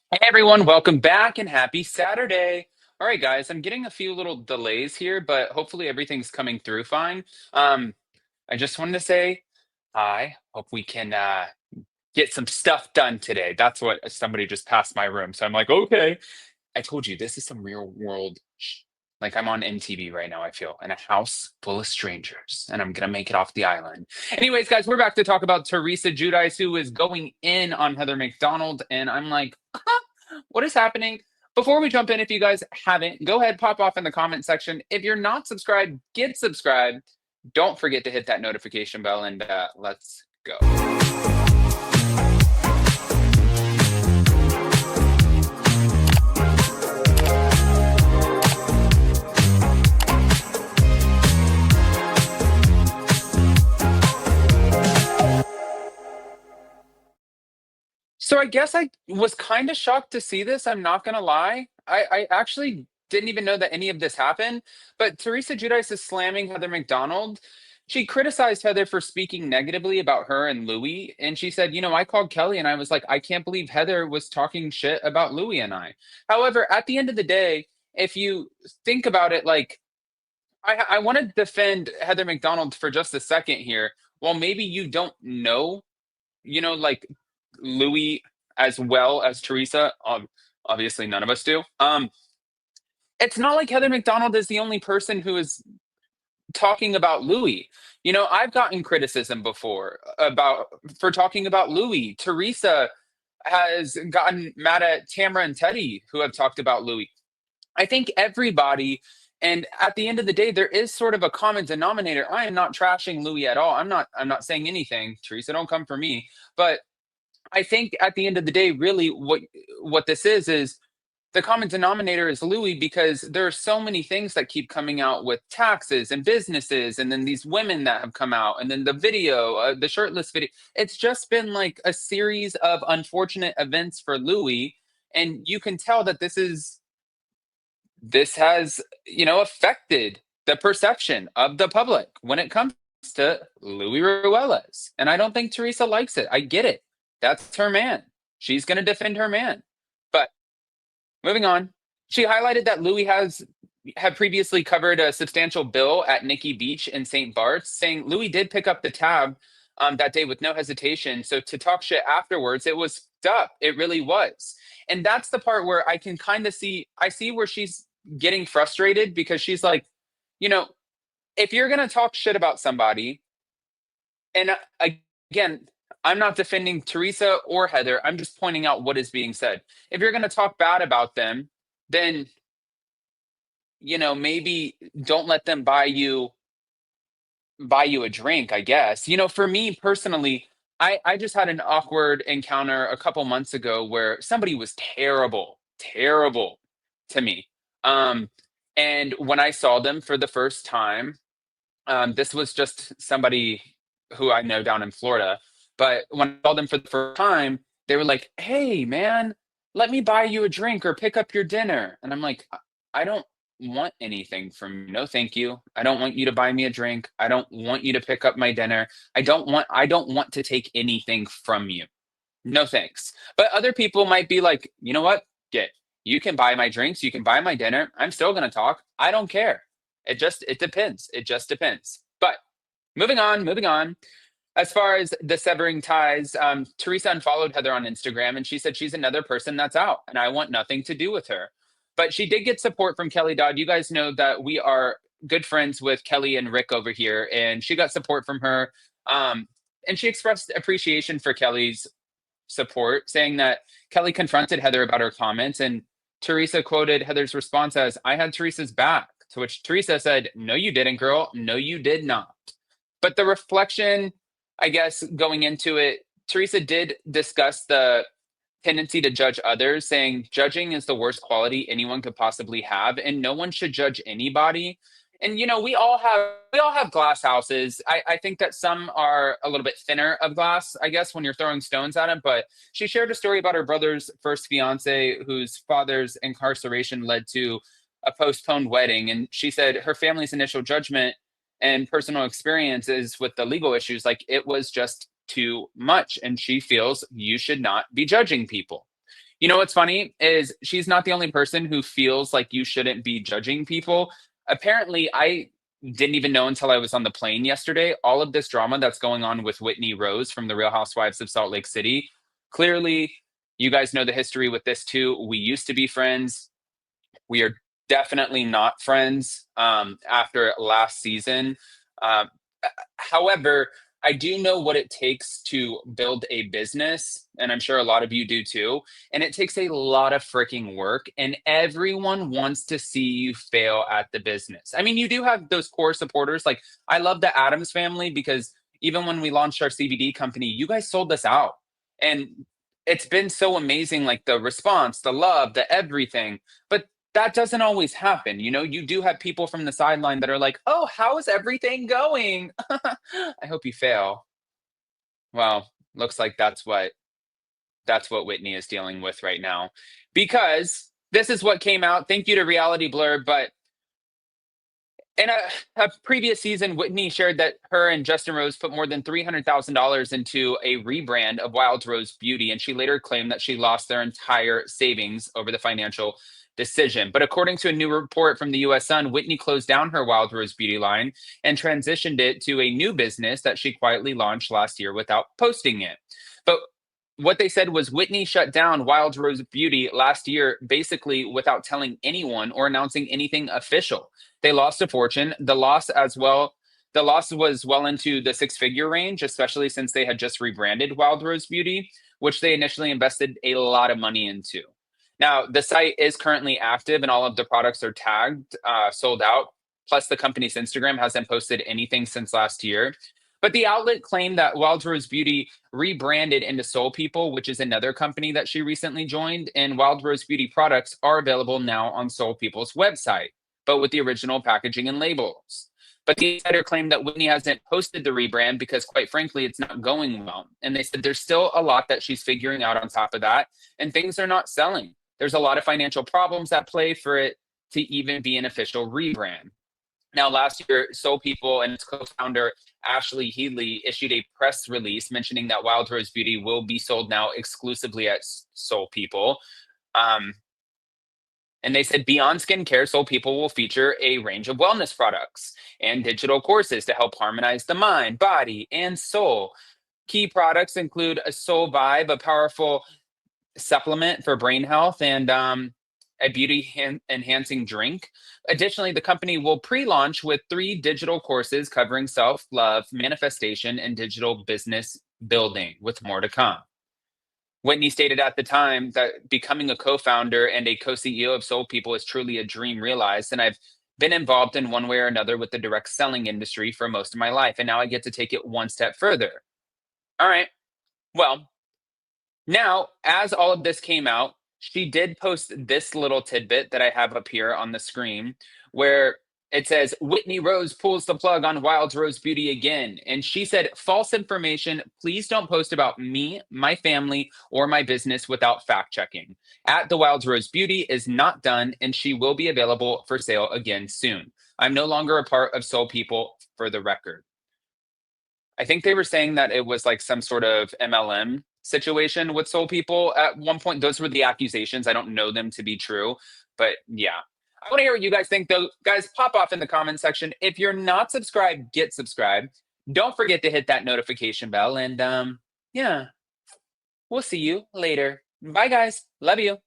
Hey everyone, welcome back and happy Saturday. All right, guys, I'm getting a few little delays here, but hopefully everything's coming through fine. Um, I just wanted to say hi. Hope we can get some stuff done today. That's what somebody just passed my room. So I'm like, okay. I told you this is some real world. Like I'm on MTV right now, I feel, in a house full of strangers, and I'm gonna make it off the island. Anyways, guys, we're back to talk about Teresa Giudice, who is going in on Heather McDonald, and I'm like, what is happening? Before we jump in, if you guys haven't, go ahead, pop off in the comment section. If you're not subscribed, get subscribed. Don't forget to hit that notification bell, and let's go. So I guess I was kind of shocked to see this. I'm not gonna lie. I actually didn't even know that any of this happened. But Teresa Giudice is slamming Heather McDonald. She criticized Heather for speaking negatively about her and Louis, and she said, I called Kelly and I was like, I can't believe Heather was talking shit about Louis and I. However, at the end of the day, if you think about it, like I want to defend Heather McDonald for just a second here. Well, maybe you don't know like Louis as well as Teresa. Obviously, none of us do. It's not like Heather McDonald is the only person who is talking about Louis. I've gotten criticism before about for talking about Louis. Teresa has gotten mad at Tamara and Teddy who have talked about Louis. I think everybody, and at the end of the day, there is sort of a common denominator. I am not trashing Louis at all. I'm not saying anything. Teresa, don't come for me. But I think at the end of the day, really, what this is the common denominator is Louis because there are so many things that keep coming out with taxes and businesses, and then these women that have come out, and then the video, the shirtless video. It's just been like a series of unfortunate events for Louis, and you can tell that this has affected the perception of the public when it comes to Louis Ruelas. And I don't think Teresa likes it. I get it. That's her man. She's going to defend her man. But moving on, she highlighted that Louis had previously covered a substantial bill at Nikki Beach in St. Barths, saying Louis did pick up the tab that day with no hesitation. So to talk shit afterwards, it was up. It really was. And that's the part where I can kind of I see where she's getting frustrated because she's like, you know, if you're going to talk shit about somebody, and again, I'm not defending Teresa or Heather, I'm just pointing out what is being said. If you're going to talk bad about them, then, maybe don't let them buy you a drink, I guess. For me personally, I just had an awkward encounter a couple months ago where somebody was terrible, terrible to me. Um, and when I saw them for the first time, this was just somebody who I know down in Florida. But when I saw them for the first time, they were like, "Hey, man, let me buy you a drink or pick up your dinner." And I'm like, I don't want anything from you. No, thank you. I don't want you to buy me a drink. I don't want you to pick up my dinner. I don't want to take anything from you. No thanks. But other people might be like, you know what? Get You can buy my drinks, you can buy my dinner. I'm still gonna talk. I don't care. It depends. It just depends. But moving on. As far as the severing ties, Teresa unfollowed Heather on Instagram and she said she's another person that's out and I want nothing to do with her. But she did get support from Kelly Dodd. You guys know that we are good friends with Kelly and Rick over here, and she got support from her. Um, and she expressed appreciation for Kelly's support, saying that Kelly confronted Heather about her comments, and Teresa quoted Heather's response as, I had Teresa's back. To which Teresa said, no, you didn't, girl. No, you did not. But the reflection, I guess, going into it, Teresa did discuss the tendency to judge others, saying judging is the worst quality anyone could possibly have, and no one should judge anybody. And we all have glass houses. I think that some are a little bit thinner of glass, I guess, when you're throwing stones at them. But she shared a story about her brother's first fiance, whose father's incarceration led to a postponed wedding. And she said her family's initial judgment and personal experiences with the legal issues, like it was just too much. And she feels you should not be judging people. You know what's funny is she's not the only person who feels like you shouldn't be judging people. Apparently, I didn't even know until I was on the plane yesterday all of this drama that's going on with Whitney Rose from the Real Housewives of Salt Lake City. Clearly, you guys know the history with this too. We used to be friends. We are definitely not friends after last season. Um, However, I do know what it takes to build a business, and I'm sure a lot of you do too. And it takes a lot of freaking work, and everyone wants to see you fail at the business. I mean, you do have those core supporters. Like, I love the Adams family because even when we launched our CBD company, you guys sold us out. And it's been so amazing, like the response, the love, the everything. But that doesn't always happen. You know, you do have people from the sideline that are like, "Oh, how is everything going?" I hope you fail. Well, looks like that's what Whitney is dealing with right now. Because this is what came out. Thank you to Reality Blur, but in a previous season, Whitney shared that her and Justin Rose put more than $300,000 into a rebrand of Wild Rose Beauty, and she later claimed that she lost their entire savings over the financial decision. But according to a new report from the US Sun, Whitney closed down her Wild Rose Beauty line and transitioned it to a new business that she quietly launched last year without posting it. But what they said was Whitney shut down Wild Rose Beauty last year basically without telling anyone or announcing anything official. They lost a fortune. The loss was well into the six-figure range, especially since they had just rebranded Wild Rose Beauty, which they initially invested a lot of money into. Now, the site is currently active and all of the products are tagged, sold out. Plus, the company's Instagram hasn't posted anything since last year. But the outlet claimed that Wild Rose Beauty rebranded into Soul People, which is another company that she recently joined, and Wild Rose Beauty products are available now on Soul People's website, but with the original packaging and labels. But the insider claimed that Whitney hasn't posted the rebrand because, quite frankly, it's not going well. And they said there's still a lot that she's figuring out on top of that, and things are not selling. There's a lot of financial problems at play for it to even be an official rebrand. Now, last year, Soul People and its co founder, Ashley Headley, issued a press release mentioning that Wild Rose Beauty will be sold now exclusively at Soul People. Um, and they said beyond skincare, Soul People will feature a range of wellness products and digital courses to help harmonize the mind, body, and soul. Key products include a Soul Vibe, a powerful supplement for brain health, and a enhancing drink. Additionally, the company will pre launch with three digital courses covering self love, manifestation, and digital business building, with more to come. Whitney stated at the time that becoming a co founder and a co CEO of Soul People is truly a dream realized. And I've been involved in one way or another with the direct selling industry for most of my life. And now I get to take it one step further. All right. Well, now, as all of this came out, she did post this little tidbit that I have up here on the screen where it says Whitney Rose pulls the plug on Wild Rose Beauty again. And she said, false information. Please don't post about me, my family, or my business without fact checking. At the Wild Rose Beauty is not done, and she will be available for sale again soon. I'm no longer a part of Soul People for the record. I think they were saying that it was like some sort of MLM situation with Soul People at one point. Those were the accusations. I don't know them to be true, but yeah. I want to hear what you guys think, though. Guys, pop off in the comment section. If you're not subscribed, get subscribed. Don't forget to hit that notification bell. And yeah, we'll see you later. Bye, guys. Love you.